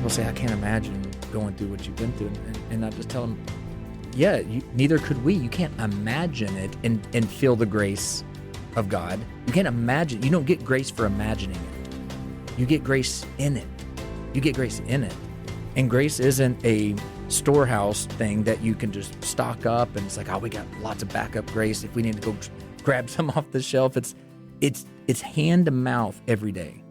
people say, I can't imagine going through what you've been through. And I just tell them, yeah, neither could we. You can't imagine it and feel the grace of God. You can't imagine. You don't get grace for imagining it. You get grace in it. You get grace in it. And grace isn't a storehouse thing that you can just stock up and it's like, oh, we got lots of backup grace if we need to go grab some off the shelf. It's hand to mouth every day.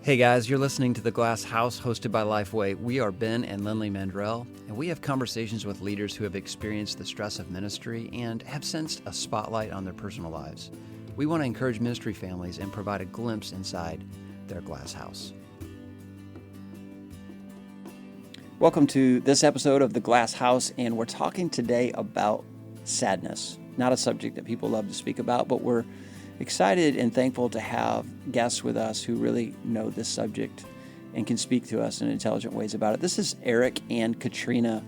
Hey guys, you're listening to The Glass House, hosted by Lifeway. We are Ben and Lindley Mandrell, and we have conversations with leaders who have experienced the stress of ministry and have sensed a spotlight on their personal lives. We want to encourage ministry families and provide a glimpse inside their glass house. Welcome to this episode of The Glass House, and we're talking today about sadness. Not a subject that people love to speak about, but we're excited and thankful to have guests with us who really know this subject and can speak to us in intelligent ways about it. This is Erik and Katrina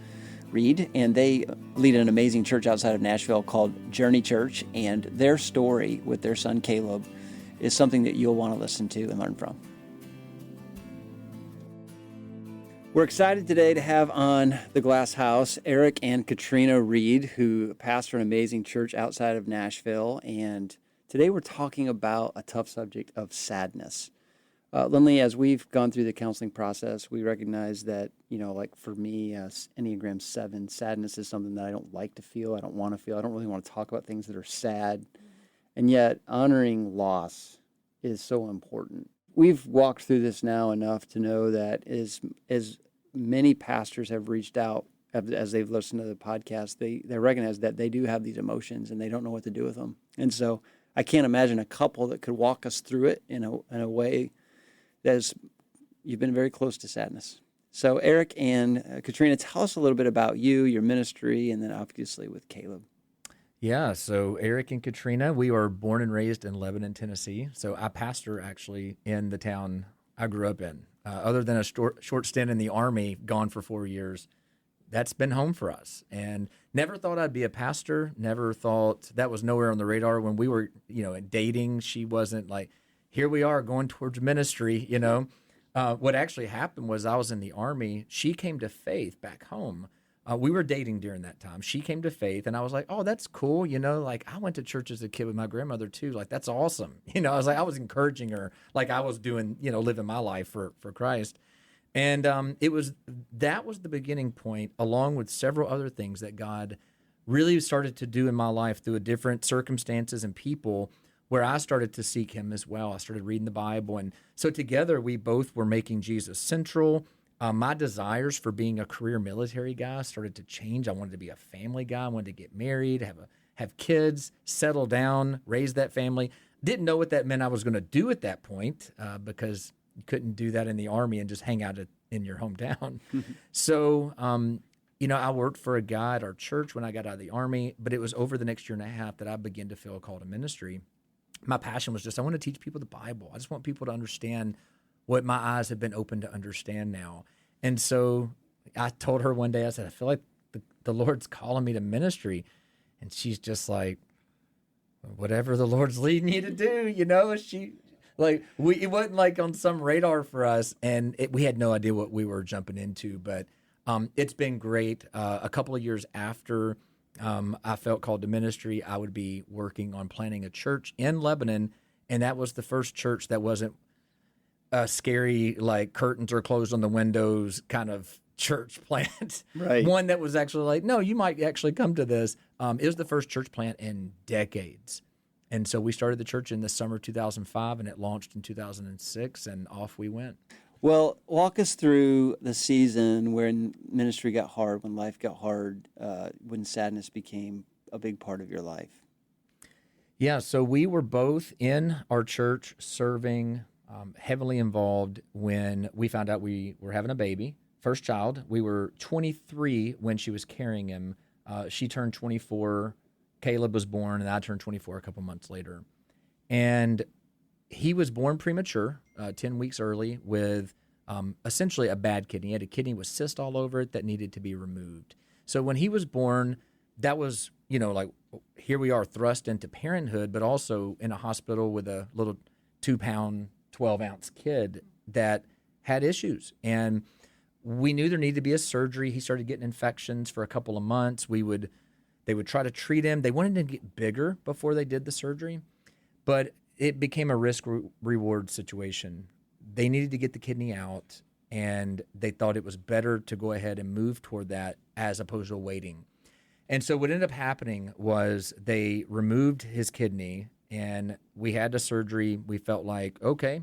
Reed, and they lead an amazing church outside of Nashville called Journey Church, and their story with their son Caleb is something that you'll want to listen to and learn from. We're excited today to have on The Glass House Erik and Katrina Reed, who pastor an amazing church outside of Nashville, and today we're talking about a tough subject of sadness. Lindley, as we've gone through the counseling process, we recognize that, like for me, Enneagram 7, sadness is something that I don't like to feel. I don't want to feel. I don't really want to talk about things that are sad. And yet honoring loss is so important. We've walked through this now enough to know that as many pastors have reached out as they've listened to the podcast, they recognize that they do have these emotions and they don't know what to do with them. And so I can't imagine a couple that could walk us through it in a way that is, you've been very close to sadness. So Erik and Katrina, tell us a little bit about you, your ministry, and then obviously with Caleb. Yeah, so Erik and Katrina, we were born and raised in Lebanon, Tennessee. So I pastor actually in the town I grew up in. Other than a short stint in the Army, gone for 4 years, that's been home for us. And never thought I'd be a pastor, never thought that was nowhere on the radar. When we were, dating, she wasn't like, here we are going towards ministry, What actually happened was I was in the Army. She came to faith back home. We were dating during that time. She came to faith, and I was like, oh, that's cool. Like I went to church as a kid with my grandmother too. Like, that's awesome. I was encouraging her like I was doing, living my life for Christ. And that was the beginning point, along with several other things that God really started to do in my life through different circumstances and people, where I started to seek him as well. I started reading the Bible. And so together we both were making Jesus central. My desires for being a career military guy started to change. I wanted to be a family guy. I wanted to get married, have kids, settle down, raise that family. Didn't know what that meant I was going to do at that point because you couldn't do that in the Army and just hang out in your hometown. So, I worked for a guy at our church when I got out of the Army, but it was over the next year and a half that I began to feel a call to ministry. My passion was just, I want to teach people the Bible. I just want people to understand what my eyes have been open to understand now. And so I told her one day, I said, I feel like the Lord's calling me to ministry. And she's just like, whatever the Lord's leading you to do, it wasn't like on some radar for us, and we had no idea what we were jumping into, but it's been great. A couple of years after I felt called to ministry, I would be working on planning a church in Lebanon, and that was the first church that wasn't a scary, like curtains are closed on the windows kind of church plant. Right. One that was actually like, no, you might actually come to this. It was the first church plant in decades. And so we started the church in the summer of 2005, and it launched in 2006, and off we went. Well, walk us through the season when ministry got hard, when life got hard, when sadness became a big part of your life. Yeah, so we were both in our church serving, heavily involved when we found out we were having a baby, first child. We were 23 when she was carrying him. She turned 24. Caleb was born, and I turned 24 a couple months later. And he was born premature, 10 weeks early, with essentially a bad kidney. He had a kidney with cyst all over it that needed to be removed. So when he was born, that was, here we are thrust into parenthood, but also in a hospital with a little 2-pound, 12-ounce kid that had issues. And we knew there needed to be a surgery. He started getting infections for a couple of months. They would try to treat him. They wanted him to get bigger before they did the surgery, but it became a risk reward situation. They needed to get the kidney out, and they thought it was better to go ahead and move toward that as opposed to waiting. And so what ended up happening was they removed his kidney, and we had the surgery. We felt like, okay,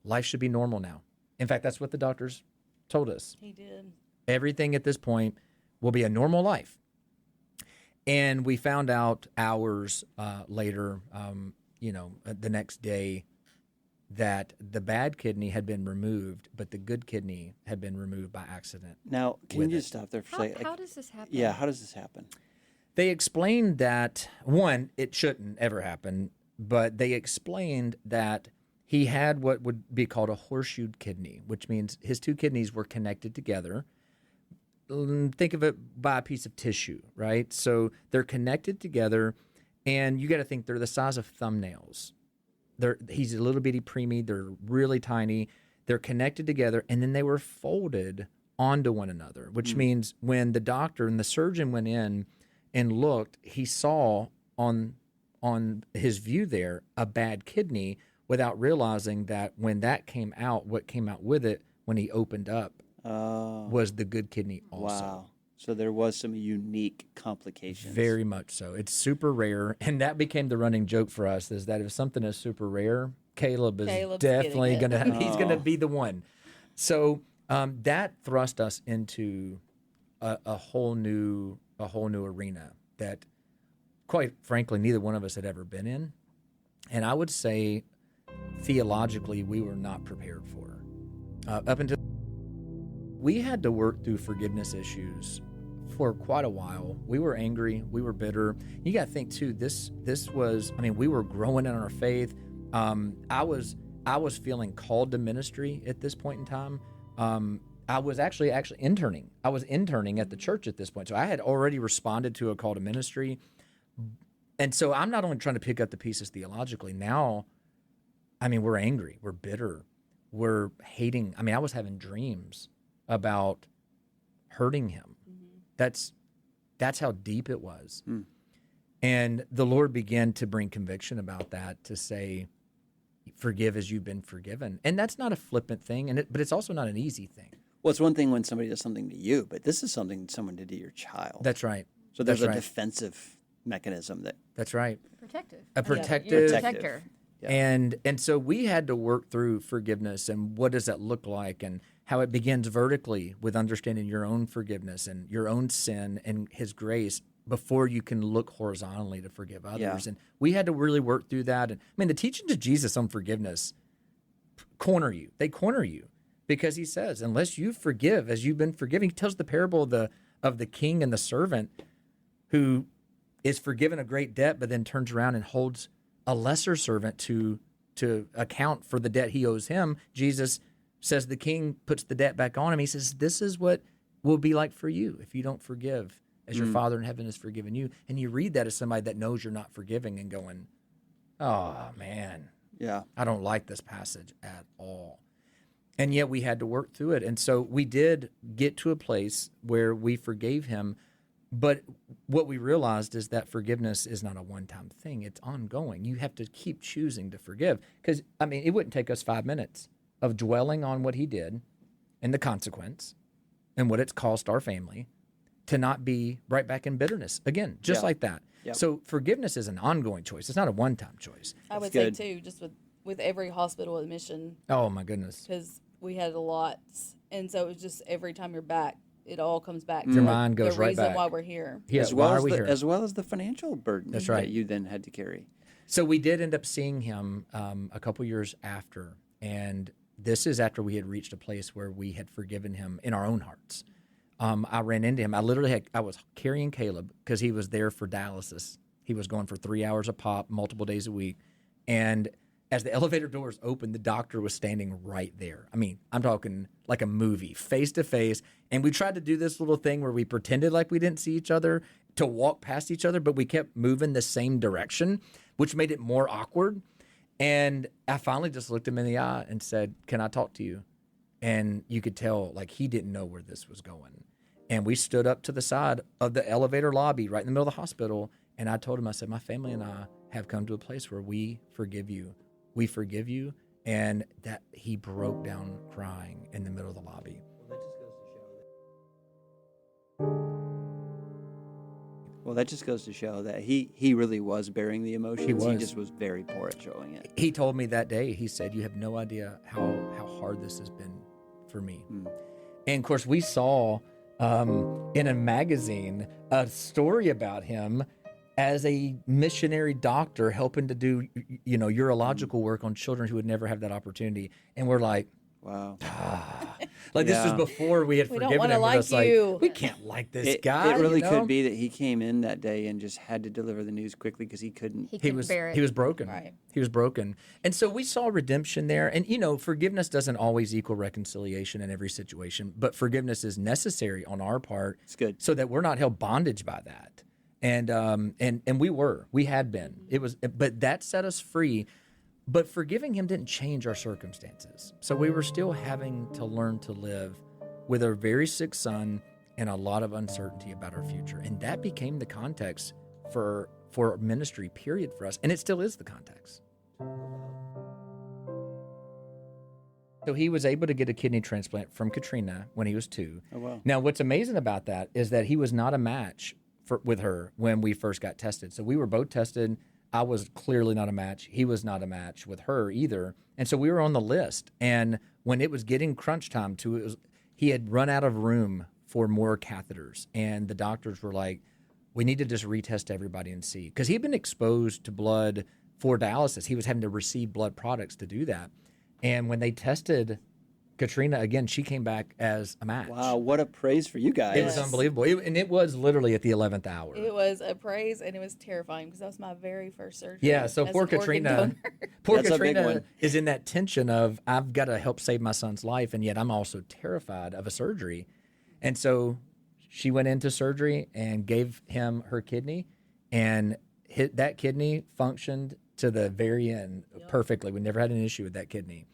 life should be normal now. In fact, that's what the doctors told us. He did. Everything at this point will be a normal life. And we found out hours later, the next day, that the bad kidney had been removed, but the good kidney had been removed by accident. Now, can you just stop there for a second? How does this happen? Yeah, how does this happen? They explained that, one, it shouldn't ever happen, but they explained that he had what would be called a horseshoe kidney, which means his two kidneys were connected together. Think of it by a piece of tissue, right? So they're connected together, and you got to think they're the size of thumbnails. He's a little bitty preemie. They're really tiny. They're connected together, and then they were folded onto one another, which means when the doctor and the surgeon went in and looked, he saw on his view there a bad kidney without realizing that when that came out, what came out with it when he opened up was the good kidney also. Wow. So there was some unique complications. Very much so. It's super rare, and that became the running joke for us, is that if something is super rare, Caleb's definitely he's gonna be the one. So that thrust us into a whole new arena that, quite frankly, neither one of us had ever been in, and I would say theologically we were not prepared for. Up until we had to work through forgiveness issues for quite a while. We were angry. We were bitter. You got to think too. This was. I mean, we were growing in our faith. I was feeling called to ministry at this point in time. I was actually interning. I was interning at the church at this point, so I had already responded to a call to ministry. And so I'm not only trying to pick up the pieces theologically now. I mean, we're angry. We're bitter. We're hating. I mean, I was having dreams about hurting him. That's how deep it was. And the Lord began to bring conviction about that, to say, forgive as you've been forgiven. And that's not a flippant thing, but it's also not an easy thing. Well, it's one thing when somebody does something to you, but this is something someone did to your child. That's right. So there's a defensive mechanism that. That's right. Protective. A protective. You're a protector. Yeah. And so we had to work through forgiveness and what does that look like, and how it begins vertically with understanding your own forgiveness and your own sin and His grace before you can look horizontally to forgive others. Yeah. And we had to really work through that. And I mean, the teachings of Jesus on forgiveness corner you. They corner you because He says, unless you forgive as you've been forgiven. He tells the parable of the king and the servant who is forgiven a great debt, but then turns around and holds a lesser servant to account for the debt he owes him. Jesus says the king puts the debt back on him. He says, this is what will be like for you if you don't forgive as your Father in heaven has forgiven you. And you read that as somebody that knows you're not forgiving and going, oh, man, Yeah. I don't like this passage at all. And yet we had to work through it. And so we did get to a place where we forgave him. But what we realized is that forgiveness is not a one-time thing. It's ongoing. You have to keep choosing to forgive. Because, I mean, it wouldn't take us 5 minutes of dwelling on what he did and the consequence and what it's cost our family to not be right back in bitterness again, just like that. Yep. So forgiveness is an ongoing choice. It's not a one-time choice. I would good. say, too, just with every hospital admission, Oh, my goodness. because we had a lot. And so it was just every time you're back, it all comes back to Your mind goes the right reason back. why we're here. Yeah, as why well are as we the, here? as well as the financial burden That's right. that you then had to carry. So we did end up seeing him a couple years after, and this is after we had reached a place where we had forgiven him in our own hearts. I ran into him. I was carrying Caleb because he was there for dialysis. He was going for 3 hours a pop, multiple days a week. And as the elevator doors opened, the doctor was standing right there. I mean, I'm talking like a movie, face to face. And we tried to do this little thing where we pretended like we didn't see each other to walk past each other, but we kept moving the same direction, which made it more awkward. And I finally just looked him in the eye and said, "Can I talk to you?" And you could tell, like, he didn't know where this was going. And we stood up to the side of the elevator lobby right in the middle of the hospital. And I told him, I said, my family and I have come to a place where we forgive you. We forgive you. And that he broke down crying in the middle of the lobby. Well, that just goes to show that he really was bearing the emotions. He was. just was very poor at showing it. He told me that day, he said, you have no idea how hard this has been for me. And of course, we saw in a magazine a story about him as a missionary doctor helping to do, urological work on children who would never have that opportunity. And we're like, wow. This was before we had We forgiven don't him. wanna We're just like you. we can't like this guy. It really could be that he came in that day and just had to deliver the news quickly because he couldn't. He was bear it. He was broken. Right. He was broken. And so we saw redemption there. And, forgiveness doesn't always equal reconciliation in every situation, but forgiveness is necessary on our part. It's good. So that we're not held bondage by that. And we had been. But that set us free. But forgiving him didn't change our circumstances. So we were still having to learn to live with a very sick son and a lot of uncertainty about our future. And that became the context for ministry, period, for us. And it still is the context. So he was able to get a kidney transplant from Katrina when he was 2. Oh, wow. Now, what's amazing about that is that he was not a match with her when we first got tested. So we were both tested. I was clearly not a match. He was not a match with her either. And so we were on the list. And when it was getting crunch time he had run out of room for more catheters. And the doctors were like, we need to just retest everybody and see. Because he had been exposed to blood for dialysis. He was having to receive blood products to do that. And when they tested Katrina, again, she came back as a match. Wow, what a praise for you guys. It was unbelievable. And it was literally at the 11th hour. It was a praise, and it was terrifying because that was my very first surgery. Yeah, so as poor an organ Katrina, donor. That's a big one. is in that tension of, I've got to help save my son's life, and yet I'm also terrified of a surgery. And so she went into surgery and gave him her kidney, and that kidney functioned to the very end perfectly. We never had an issue with that kidney.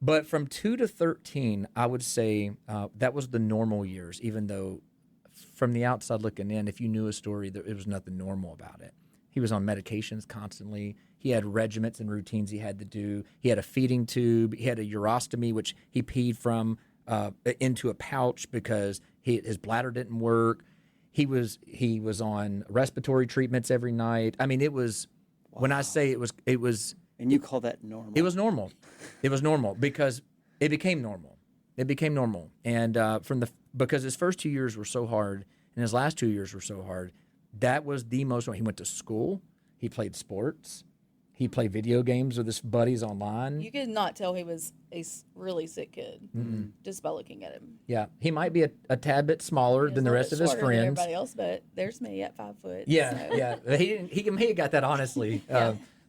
But from 2 to 13, I would say that was the normal years, even though from the outside looking in, if you knew a story, there was nothing normal about it. He was on medications constantly. He had regimens and routines he had to do. He had a feeding tube. He had a urostomy, which he peed from into a pouch because his bladder didn't work. He was on respiratory treatments every night. I mean, it was, when I say it was. And you call that normal? It was normal. It was normal because it became normal. It became normal. And because his first 2 years were so hard and his last 2 years were so hard, that was the most. He went to school. He played sports. He played video games with his buddies online. You could not tell he was a really sick kid just by looking at him. Yeah, he might be a tad bit smaller He was than a the little rest bit of his shorter than friends. everybody else, but there's me at 5 foot. Yeah, so. yeah. He had got that honestly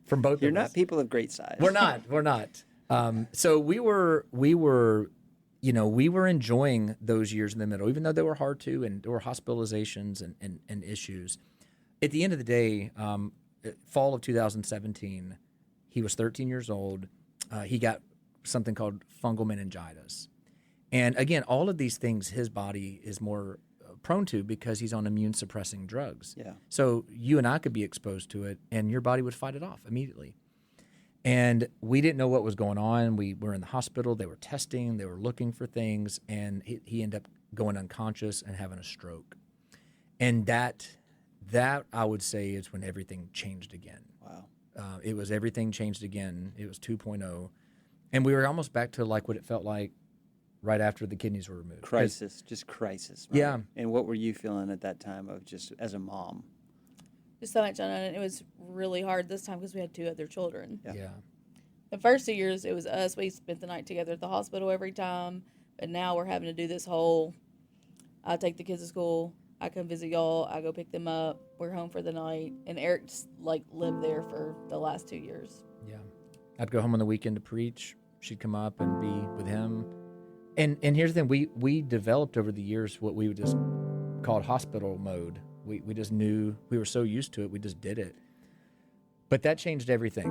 from both You're of not us. people of great size. We're not. So we were enjoying those years in the middle, even though they were hard too, and there were hospitalizations and issues. At the end of the day, fall of 2017, he was 13 years old. He got something called fungal meningitis. And again, all of these things his body is more prone to because he's on immune suppressing drugs. Yeah. So you and I could be exposed to it and your body would fight it off immediately. And we didn't know what was going on. We were in the hospital. They were testing. They were looking for things. And he ended up going unconscious and having a stroke. And that I would say is when everything changed again. Wow. It was everything changed again. It was 2.0. And we were almost back to like what it felt like right after the kidneys were removed. Crisis, just crisis. Right? Yeah. And what were you feeling at that time of just as a mom? Just so much on it. It was really hard this time because we had 2 other children. Yeah. The first 2 years, it was us. We spent the night together at the hospital every time. But now we're having to do this whole, I take the kids to school, I come visit y'all, I go pick them up, we're home for the night. And Erik just, lived there for the last 2 years. Yeah. I'd go home on the weekend to preach. She'd come up and be with him. And here's the thing, we developed over the years what we would just called hospital mode. We just knew, we were so used to it, we just did it. But that changed everything.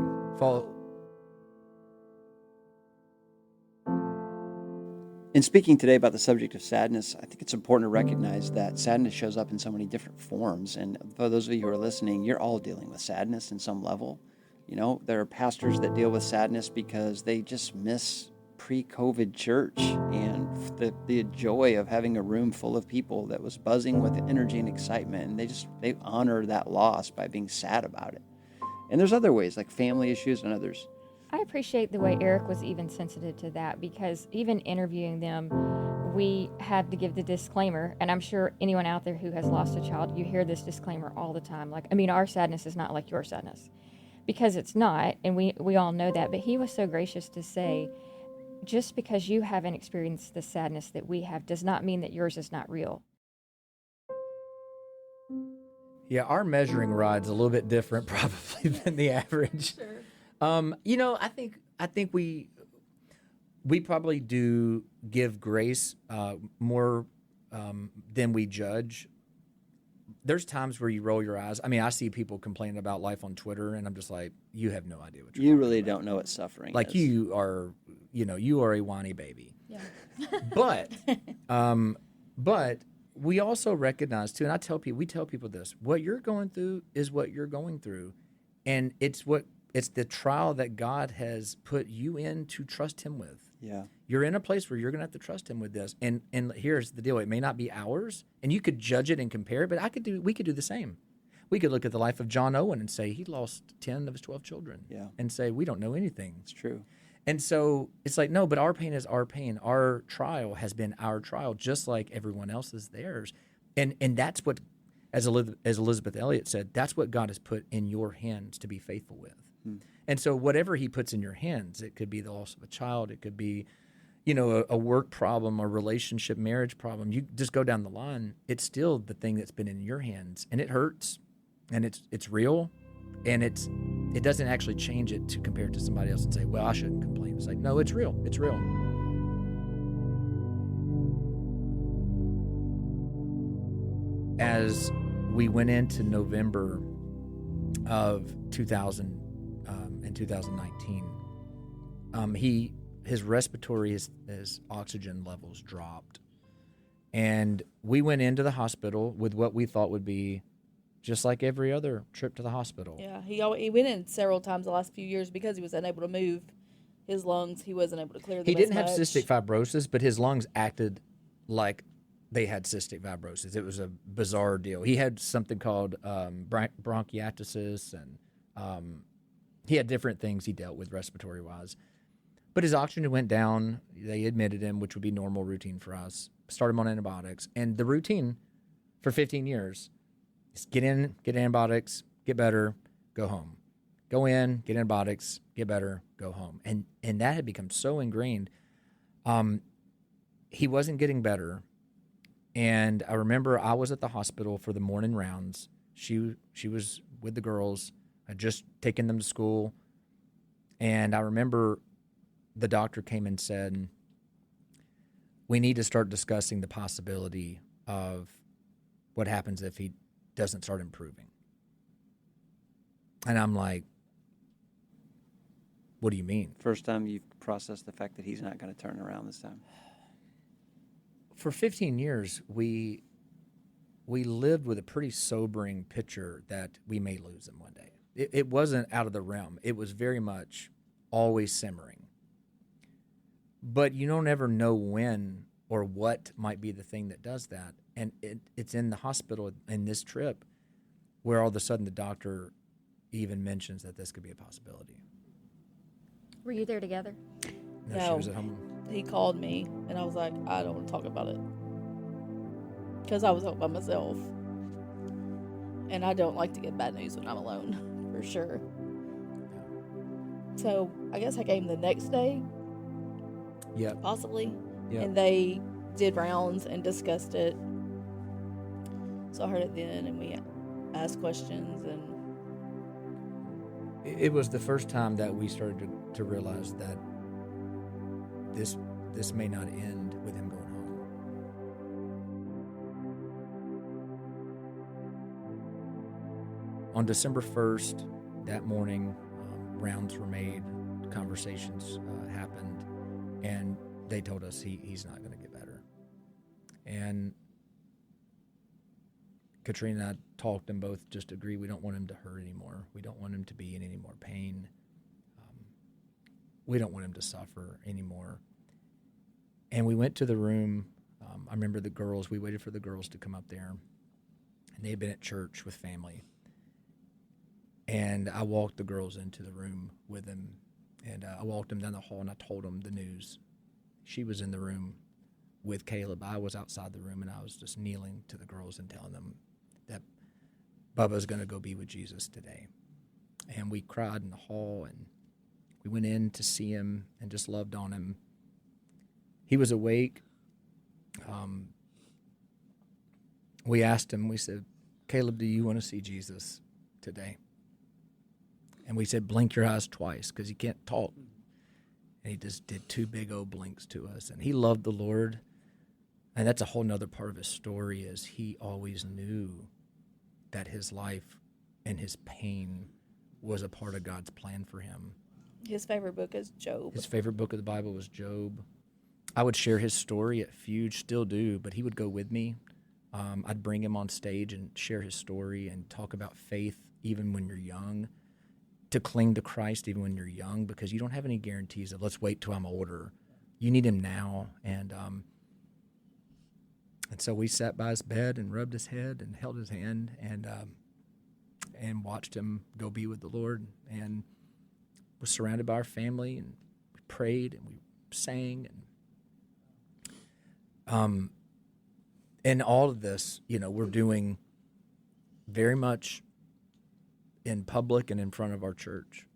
In speaking today about the subject of sadness, I think it's important to recognize that sadness shows up in so many different forms. And for those of you who are listening, you're all dealing with sadness in some level. You know, there are pastors that deal with sadness because they just miss pre-COVID church and the joy of having a room full of people that was buzzing with energy and excitement. And they honor that loss by being sad about it. And there's other ways, like family issues and others. I appreciate the way Eric was even sensitive to that, because even interviewing them, we had to give the disclaimer, and I'm sure anyone out there who has lost a child, you hear this disclaimer all the time. Like, I mean, our sadness is not like your sadness, because it's not, and we all know that. But he was so gracious to say, just because you haven't experienced the sadness that we have does not mean that yours is not real. Yeah, our measuring rod's a little bit different probably than the average. Sure. I think we probably do give grace more than we judge. There's times where you roll your eyes. I mean, I see people complaining about life on Twitter, and I'm just like, you have no idea what you're You talking really about. don't know what suffering Like is. you are a whiny baby. Yeah. But we also recognize too, and we tell people this: what you're going through is what you're going through, and it's the trial that God has put you in to trust Him with. Yeah. You're in a place where you're going to have to trust Him with this. And here's the deal: it may not be ours, and you could judge it and compare it, but we could do the same. We could look at the life of John Owen and say he lost 10 of his 12 children, Yeah. and say we don't know anything. It's true. And so it's like, no, but our pain is our pain. Our trial has been our trial, just like everyone else's theirs. And that's what, as Elizabeth Elliot said, that's what God has put in your hands to be faithful with. And so whatever He puts in your hands, it could be the loss of a child, it could be, a work problem, a relationship, marriage problem. You just go down the line. It's still the thing that's been in your hands, and it hurts, and it's real, and it doesn't actually change it to compare it to somebody else and say, well, I shouldn't complain. It's like, no, it's real. It's real. As we went into November of 2000 and 2019, his respiratory, his oxygen levels dropped, and we went into the hospital with what we thought would be just like every other trip to the hospital. Yeah, he went in several times the last few years because he was unable to move his lungs. He wasn't able to clear them. He didn't have as much. cystic fibrosis, but his lungs acted like they had cystic fibrosis. It was a bizarre deal. He had something called bronchiectasis, and he had different things he dealt with respiratory-wise. But his oxygen went down. They admitted him, which would be normal routine for us. Started him on antibiotics. And the routine for 15 years is get in, get antibiotics, get better, go home. Go in, get antibiotics, get better, go home. And that had become so ingrained. He wasn't getting better. And I remember I was at the hospital for the morning rounds. She was with the girls. I'd just taken them to school. And I remember the doctor came and said, we need to start discussing the possibility of what happens if he doesn't start improving. And I'm like, what do you mean? First time you've processed the fact that he's not going to turn around this time. For 15 years, we lived with a pretty sobering picture that we may lose him one day. It wasn't out of the realm. It was very much always simmering. But you don't ever know when or what might be the thing that does that. And it's in the hospital in this trip where all of a sudden the doctor even mentions that this could be a possibility. Were you there together? No, she No. was at home. He called me, and I was like, I don't want to talk about it. Because I was home by myself. And I don't like to get bad news when I'm alone, for sure. So I guess I came the next day, Yep. possibly. Yep. And they did rounds and discussed it. So I heard it then, and we asked questions. And It was the first time that we started to realize that this may not end with him going home. On December 1st, that morning, rounds were made, conversations happened, and they told us he's not going to get better. And Katrina and I talked and both just agree we don't want him to hurt anymore. We don't want him to be in any more pain. We don't want him to suffer anymore. And we went to the room. I remember we waited for the girls to come up there, and they had been at church with family. And I walked the girls into the room with them, and I walked them down the hall, and I told them the news. She was in the room with Caleb. I was outside the room, and I was just kneeling to the girls and telling them that Bubba's going to go be with Jesus today. And we cried in the hall, and we went in to see him and just loved on him. He was awake. We asked him, we said, Caleb, do you want to see Jesus today? And we said, blink your eyes twice because he can't talk. And he just did 2 big old blinks to us. And he loved the Lord. And that's a whole nother part of his story is he always knew that his life and his pain was a part of God's plan for him. His favorite book is Job. His favorite book of the Bible was Job. I would share his story at Fuge, still do, but he would go with me. I'd bring him on stage and share his story and talk about faith even when you're young, to cling to Christ even when you're young, because you don't have any guarantees of let's wait till I'm older. You need him now. And so we sat by his bed and rubbed his head and held his hand and watched him go be with the Lord, and was surrounded by our family, and we prayed and we sang, and all of this, we're doing very much in public and in front of our church.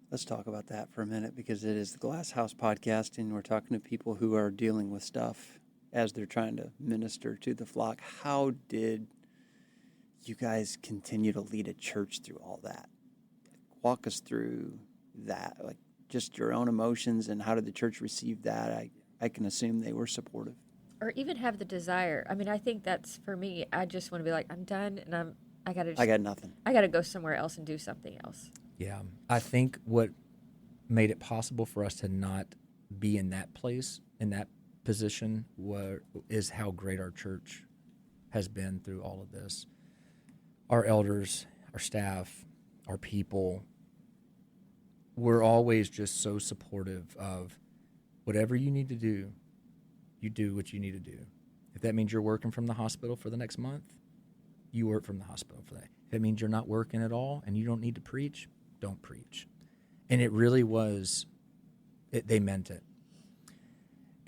Let's talk about that for a minute, because it is the Glass House podcast, and we're talking to people who are dealing with stuff as they're trying to minister to the flock. How did you guys continue to lead a church through all that? Walk us through that, like just your own emotions, and how did the church receive that? I can assume they were supportive. Or even have the desire. I mean, I think that's, for me, I just want to be like, I'm done, and I got nothing. I got to go somewhere else and do something else. Yeah. I think what made it possible for us to not be in that place, in that position, is how great our church has been through all of this. Our elders, our staff, our people, we're always just so supportive of whatever you need to do, you do what you need to do. If that means you're working from the hospital for the next month, you work from the hospital for that. If it means you're not working at all and you don't need to preach, don't preach. And it really was, they meant it.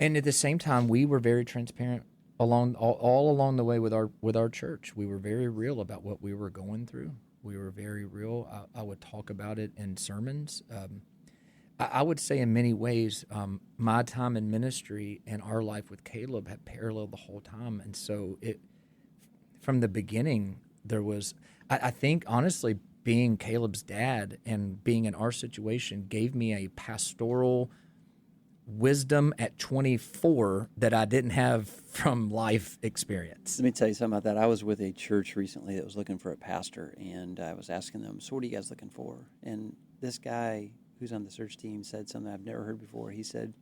And at the same time, we were very transparent all along the way with our church. We were very real about what we were going through. We were very real. I would talk about it in sermons. I would say in many ways, my time in ministry and our life with Caleb had paralleled the whole time. And so from the beginning, there was, I think, honestly, being Caleb's dad and being in our situation gave me a pastoral wisdom at 24 that I didn't have from life experience. Let me tell you something about that. I was with a church recently that was looking for a pastor, and I was asking them, so what are you guys looking for? And this guy who's on the search team said something I've never heard before. He said,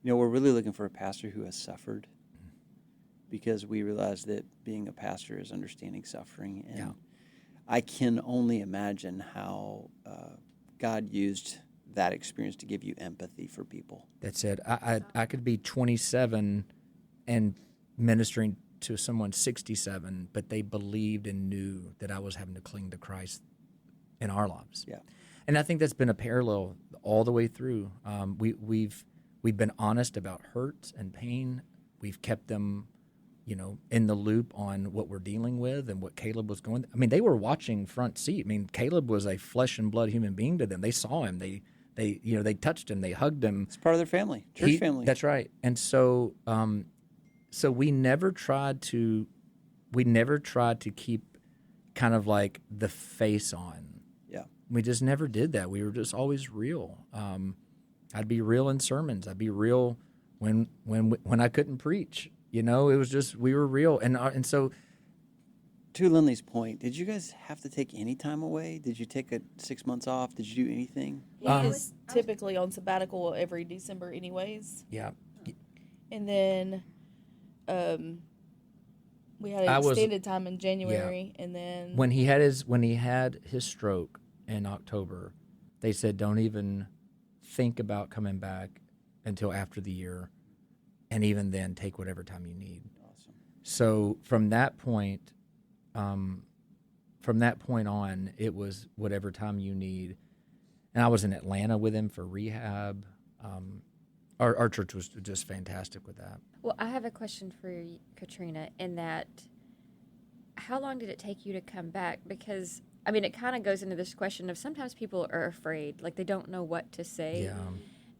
we're really looking for a pastor who has suffered, because we realize that being a pastor is understanding suffering. And yeah. I can only imagine how God used that experience to give you empathy for people. That's it. I could be 27 and ministering to someone 67, but they believed and knew that I was having to cling to Christ in our lives. Yeah. And I think that's been a parallel all the way through. We've been honest about hurt and pain. We've kept them, in the loop on what we're dealing with and what Caleb was going. I mean, they were watching front seat. I mean, Caleb was a flesh and blood human being to them. They saw him. They touched him. They hugged him. It's part of their family, church family. That's right. And so, so we never tried to keep kind of like the face on. Yeah. We just never did that. We were just always real. I'd be real in sermons. I'd be real when I couldn't preach. It was just, we were real. And so to Lindley's point, did you guys have to take any time away? Did you take 6 months off? Did you do anything? He's typically on sabbatical every December, anyways. Yeah. And then we had I an was- extended time in January, and then When he had his stroke in October, they said don't even think about coming back until after the year, and even then take whatever time you need. Awesome. So from that point on, it was whatever time you need. And I was in Atlanta with him for rehab. Our church was just fantastic with that. Well, I have a question for you, Katrina, in that how long did it take you to come back? Because, I mean, it kind of goes into this question of sometimes people are afraid, like they don't know what to say. Yeah.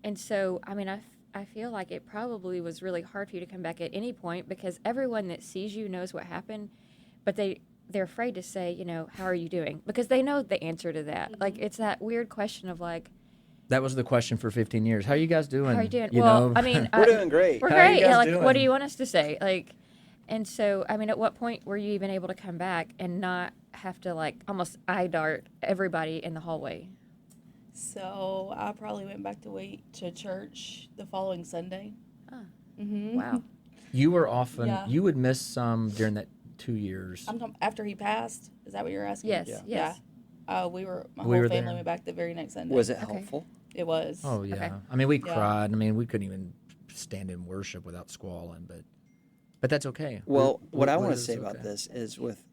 And so, I mean, I feel like it probably was really hard for you to come back at any point because everyone that sees you knows what happened, but they're afraid to say, you know, how are you doing? Because they know the answer to that. Like, it's that weird question of like, That was the question for 15 years. How are you guys doing? how are you doing? You well, know? I mean, We're doing great. We're How are you great. guys Yeah, like, doing? what do you want us to say? Like, and so, I mean, at what point were you even able to come back and not have to, like, almost eye dart everybody in the hallway? so I probably went back to church the following Sunday. Oh, Mm-hmm. wow. You were often, Yeah. you would miss some during that 2 years. I'm talking after he passed. Is that what you're asking? Yes, Yeah. yes. My We whole were family there. went back the very next Sunday. Was it Okay. helpful? It was. Oh, yeah. Okay. I mean, we Yeah. cried. I mean, we couldn't even stand in worship without squalling, but that's okay. Well, what I What want to is say about okay? this is with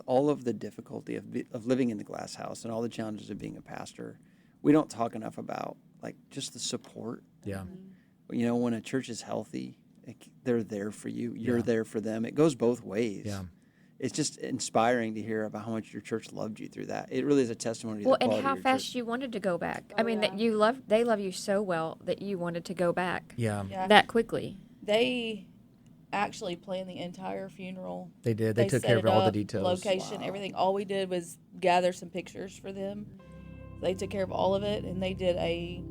all of the difficulty of living in the glass house and all the challenges of being a pastor, we don't talk enough about like just the support. Yeah. You know, when a church is healthy, they're there for you. You're Yeah. there for them. It goes both ways. Yeah. It's just inspiring to hear about how much your church loved you through that. It really is a testimony to Well, the and quality how of your fast church. you wanted to go back. I Oh, mean, yeah. that they love you so well that you wanted to go back Yeah. Yeah. that quickly. They actually planned the entire funeral. They did. They took set care of it all the up, details. location, Wow. everything. All we did was gather some pictures for them. They took care of all of it, and they did a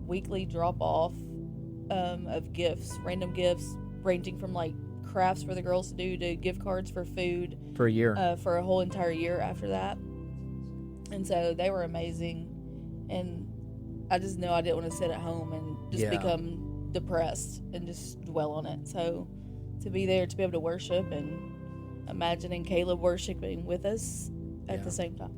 weekly drop off of gifts, random gifts, ranging from like crafts for the girls to do to gift cards for food For a year. for a whole entire year after that. And so they were amazing, and I just know I didn't want to sit at home and just Yeah. become depressed and just dwell on it. So to be there, to be able to worship, and imagining Caleb worshiping with us at Yeah. the same time.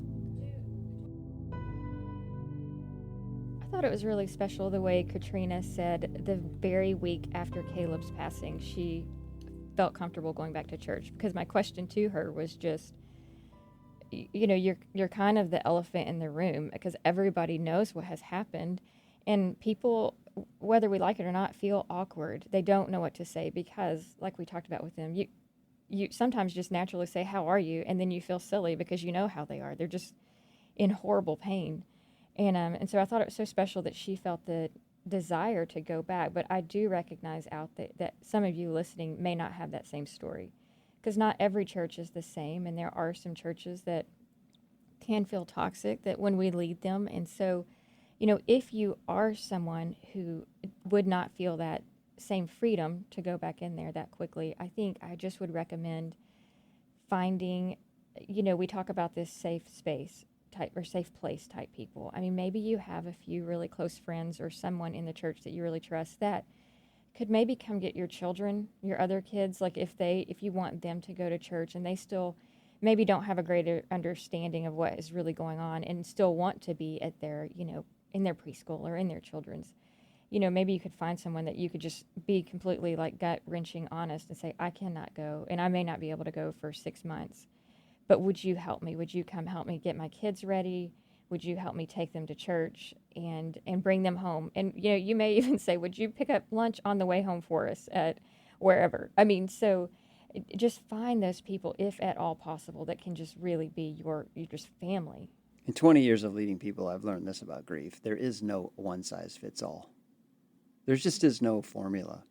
I thought it was really special the way Katrina said the very week after Caleb's passing, she felt comfortable going back to church. Because my question to her was just, you know, you're kind of the elephant in the room because everybody knows what has happened, and people, whether we like it or not, feel awkward. They don't know what to say because, like we talked about with them, you sometimes just naturally say, "How are you?" and then you feel silly because you know how they are. They're just in horrible pain. And so I thought it was so special that she felt the desire to go back. But I do recognize out that some of you listening may not have that same story, because not every church is the same, and there are some churches that can feel toxic that when we lead them. And so, you know, if you are someone who would not feel that same freedom to go back in there that quickly, I think I just would recommend finding, you know, we talk about this safe space type or safe place type people. I mean, maybe you have a few really close friends or someone in the church that you really trust that could maybe come get your children, your other kids, like if you want them to go to church and they still maybe don't have a greater understanding of what is really going on and still want to be at their, you know, in their preschool or in their children's. You know, maybe you could find someone that you could just be completely like gut-wrenching honest and say, I cannot go, and I may not be able to go for 6 months. But would you help me? Would you come help me get my kids ready? Would you help me take them to church and bring them home? And, you know, you may even say, would you pick up lunch on the way home for us at wherever? I mean, so just find those people, if at all possible, that can just really be your just family. In 20 years of leading people, I've learned this about grief. There is no one size fits all. There just is no formula.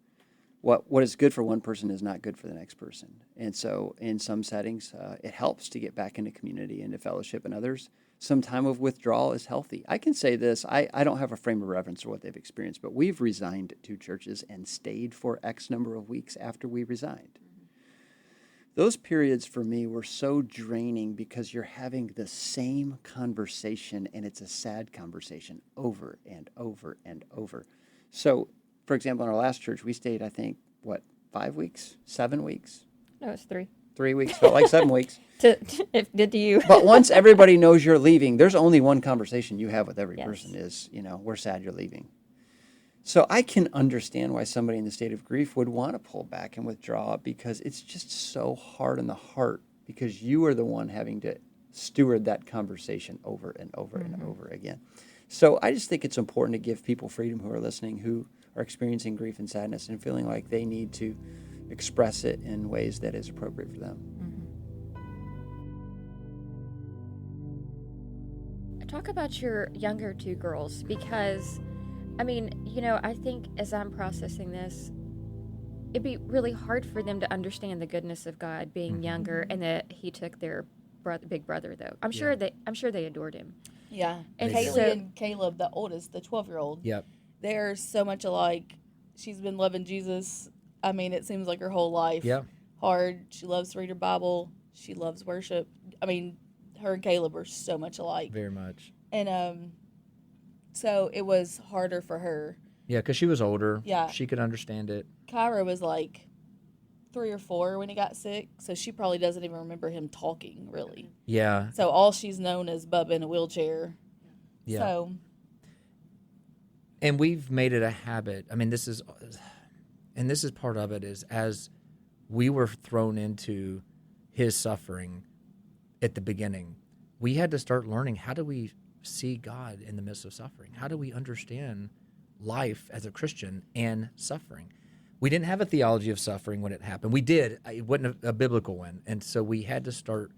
What is good for one person is not good for the next person. And so in some settings, it helps to get back into community, into fellowship, and others. Some time of withdrawal is healthy. I can say this, I don't have a frame of reference for what they've experienced, but we've resigned to churches and stayed for X number of weeks after we resigned. Those periods for me were so draining because you're having the same conversation and it's a sad conversation over and over and over. So, for example, in our last church, we stayed, I think, 5 weeks, 7 weeks, No, it's 3. 3 weeks, felt like 7 weeks. Did you? But once everybody knows you're leaving, there's only one conversation you have with every Yes. person is, we're sad you're leaving. So I can understand why somebody in the state of grief would want to pull back and withdraw because it's just so hard on the heart because you are the one having to steward that conversation over and over and over again. So I just think it's important to give people freedom who are listening, who are experiencing grief and sadness and feeling like they need to express it in ways that is appropriate for them. Talk about your younger 2 girls because, I think as I'm processing this, it'd be really hard for them to understand the goodness of God being younger and that He took their big brother, though. I'm sure they adored him. Yeah. And Kaylee so- and Caleb, the oldest, the 12-year-old, Yep. they're so much alike. She's been loving Jesus. I mean, it seems like her whole life. Yeah. Hard. She loves to read her Bible. She loves worship. I mean, her and Caleb are so much alike. Very much. And so it was harder for her. Yeah, because she was older. Yeah. She could understand it. Kyra was like 3 or 4 when he got sick, so she probably doesn't even remember him talking, really. Yeah. So all she's known is Bubba in a wheelchair. Yeah. So, And we've made it a habit. I mean, this is part of it is as we were thrown into his suffering at the beginning, we had to start learning, how do we see God in the midst of suffering? How do we understand life as a Christian and suffering? We didn't have a theology of suffering when it happened. We did. It wasn't a biblical one. And so we had to start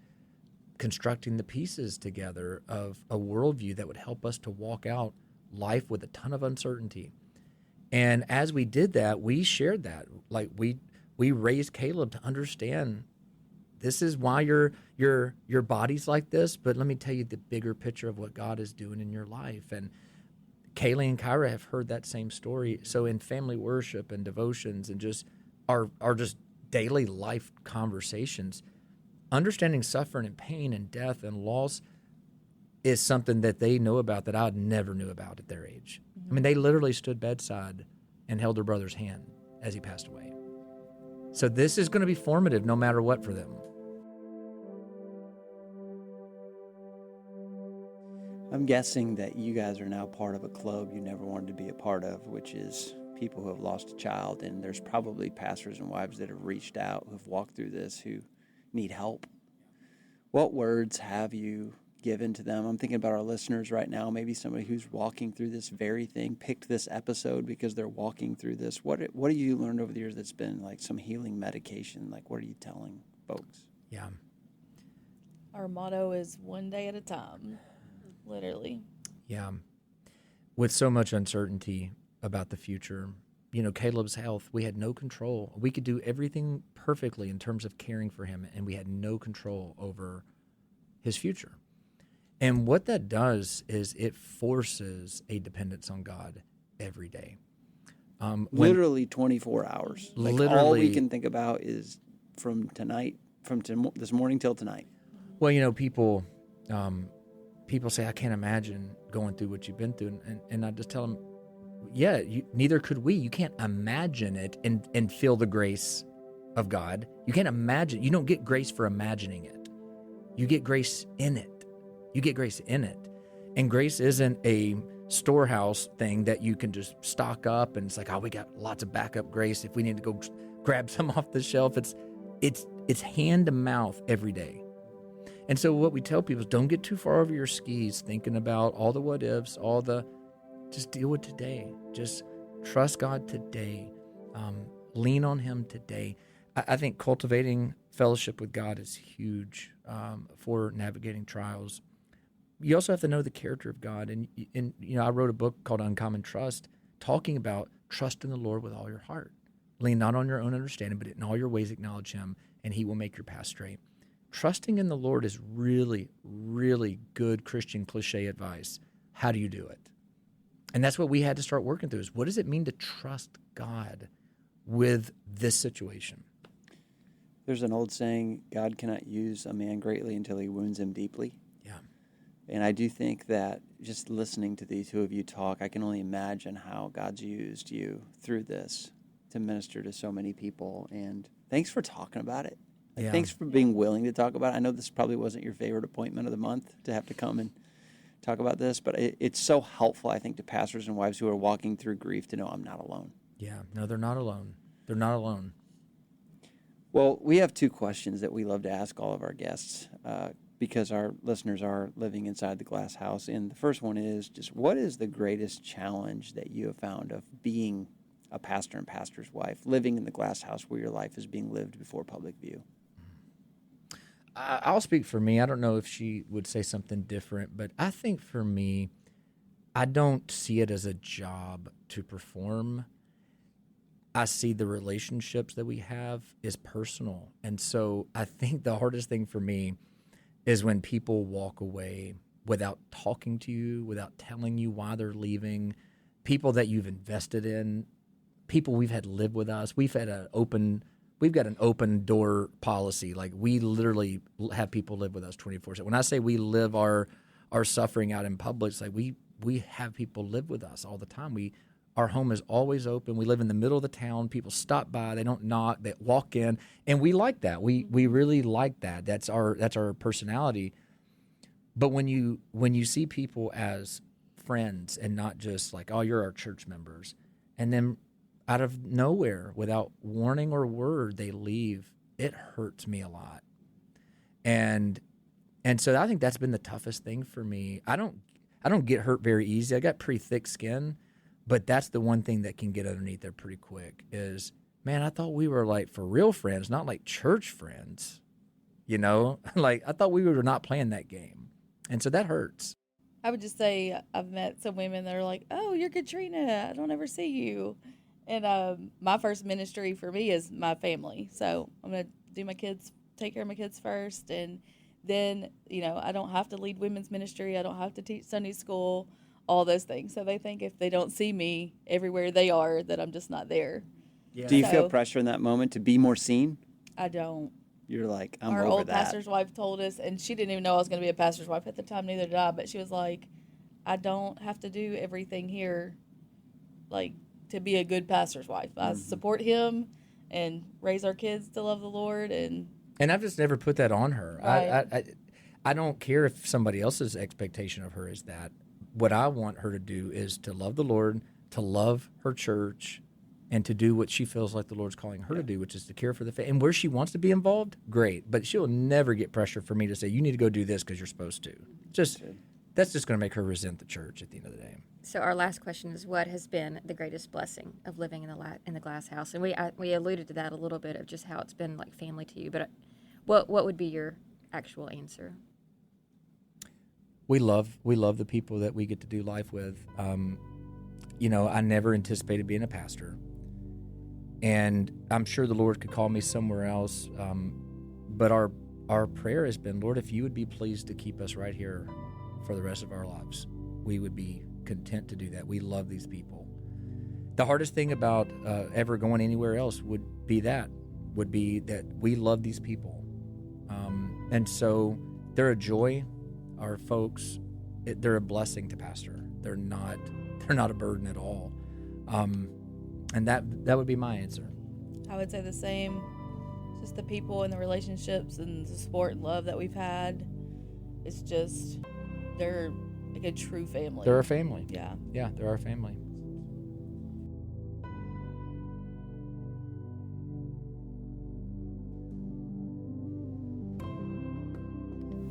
constructing the pieces together of a worldview that would help us to walk out life with a ton of uncertainty. And as we did that, we shared that. Like we raised Caleb to understand this is why your body's like this, but let me tell you the bigger picture of what God is doing in your life. And Kaylee and Kyra have heard that same story. So in family worship and devotions and just our just daily life conversations, understanding suffering and pain and death and loss is something that they know about that I never knew about at their age. I mean, they literally stood bedside and held their brother's hand as he passed away. So this is going to be formative no matter what for them. I'm guessing that you guys are now part of a club you never wanted to be a part of, which is people who have lost a child. And there's probably pastors and wives that have reached out, who have walked through this, who need help. What words have you given to them? I'm thinking about our listeners right now, maybe somebody who's walking through this very thing, picked this episode because they're walking through this. What have you learned over the years that's been like some healing medication? Like, what are you telling folks? Yeah. our motto is one day at a time, literally. Yeah. With so much uncertainty about the future, Caleb's health, we had no control. We could do everything perfectly in terms of caring for him, and we had no control over his future. And what that does is it forces a dependence on God every day. Literally 24 hours. Like all we can think about is from this morning till tonight. Well, people say, I can't imagine going through what you've been through. And I just tell them, neither could we. You can't imagine it and feel the grace of God. You can't imagine. You don't get grace for imagining it. You get grace in it. And grace isn't a storehouse thing that you can just stock up and it's like, we got lots of backup grace if we need to go grab some off the shelf. It's hand to mouth every day. And so what we tell people is don't get too far over your skis thinking about all the what ifs, just deal with today. Just trust God today. Lean on Him today. I think cultivating fellowship with God is huge for navigating trials. You also have to know the character of God. And I wrote a book called Uncommon Trust, talking about trust in the Lord with all your heart. Lean not on your own understanding, but in all your ways acknowledge Him, and He will make your path straight. Trusting in the Lord is really, really good Christian cliche advice. How do you do it? And that's what we had to start working through is what does it mean to trust God with this situation? There's an old saying, God cannot use a man greatly until he wounds him deeply. Yeah. And I do think that just listening to the two of you talk, I can only imagine how God's used you through this to minister to so many people. And thanks for talking about it. Like, Yeah. thanks for being willing to talk about it. I know this probably wasn't your favorite appointment of the month to have to come and talk about this, but it's so helpful, I think, to pastors and wives who are walking through grief to know I'm not alone. Yeah. No, they're not alone. They're not alone. Well, we have two questions that we love to ask all of our guests because our listeners are living inside the glass house. And the first one is just, what is the greatest challenge that you have found of being a pastor and pastor's wife, living in the glass house where your life is being lived before public view? I'll speak for me. I don't know if she would say something different, but I think for me, I don't see it as a job to perform. I see the relationships that we have is personal. And so I think the hardest thing for me is when people walk away without talking to you, without telling you why they're leaving, people that you've invested in, people we've had live with us. We've got an open door policy. Like, we literally have people live with us 24/7. When I say we live our suffering out in public, it's like we have people live with us all the time. Our home is always open. We live in the middle of the town. People stop by. They don't knock. They walk in, and we like that. We really like that. That's our personality. But when you see people as friends and not just like, oh, you're our church members, and then out of nowhere, without warning or word, they leave, it hurts me a lot. And so I think that's been the toughest thing for me. I don't get hurt very easy. I got pretty thick skin. But that's the one thing that can get underneath there pretty quick is, man, I thought we were like for real friends, not like church friends, like I thought we were not playing that game. And so that hurts. I would just say I've met some women that are like, oh, you're Katrina. I don't ever see you. And my first ministry for me is my family. So I'm going to take care of my kids first. And then, I don't have to lead women's ministry. I don't have to teach Sunday school. All those things. So they think if they don't see me everywhere they are, that I'm just not there. Yeah. Do you feel pressure in that moment to be more seen? I don't. You're like, I'm Our over old that. pastor's wife told us, and she didn't even know I was going to be a pastor's wife at the time, neither did I, but she was like, I don't have to do everything here, like, to be a good pastor's wife. I support him and raise our kids to love the Lord. And I've just never put that on her. Right. I don't care if somebody else's expectation of her is that. What I want her to do is to love the Lord, to love her church, and to do what she feels like the Lord's calling her to do, which is to care for the faith. And where she wants to be involved, great. But she'll never get pressure for me to say, you need to go do this because you're supposed to. That's just going to make her resent the church at the end of the day. So our last question is, what has been the greatest blessing of living in the glass house? And we alluded to that a little bit of just how it's been like family to you. But what would be your actual answer? We love the people that we get to do life with. I never anticipated being a pastor, and I'm sure the Lord could call me somewhere else. But our prayer has been, Lord, if you would be pleased to keep us right here for the rest of our lives, we would be content to do that. We love these people. The hardest thing about ever going anywhere else would be that we love these people, and so they're a joy. Our folks, they're a blessing to pastor. They're not a burden at all. And that would be my answer. I would say the same. Just the people and the relationships and the support and love that we've had. It's just, they're like a true family. They're a family. Yeah. Yeah, they're our family.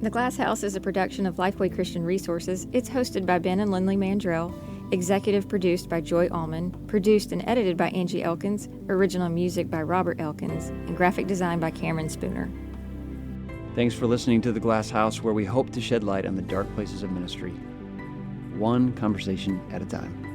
The Glass House is a production of Lifeway Christian Resources. It's hosted by Ben and Lindley Mandrell, executive produced by Joy Allman, produced and edited by Angie Elkins, original music by Robert Elkins, and graphic design by Cameron Spooner. Thanks for listening to The Glass House, where we hope to shed light on the dark places of ministry, one conversation at a time.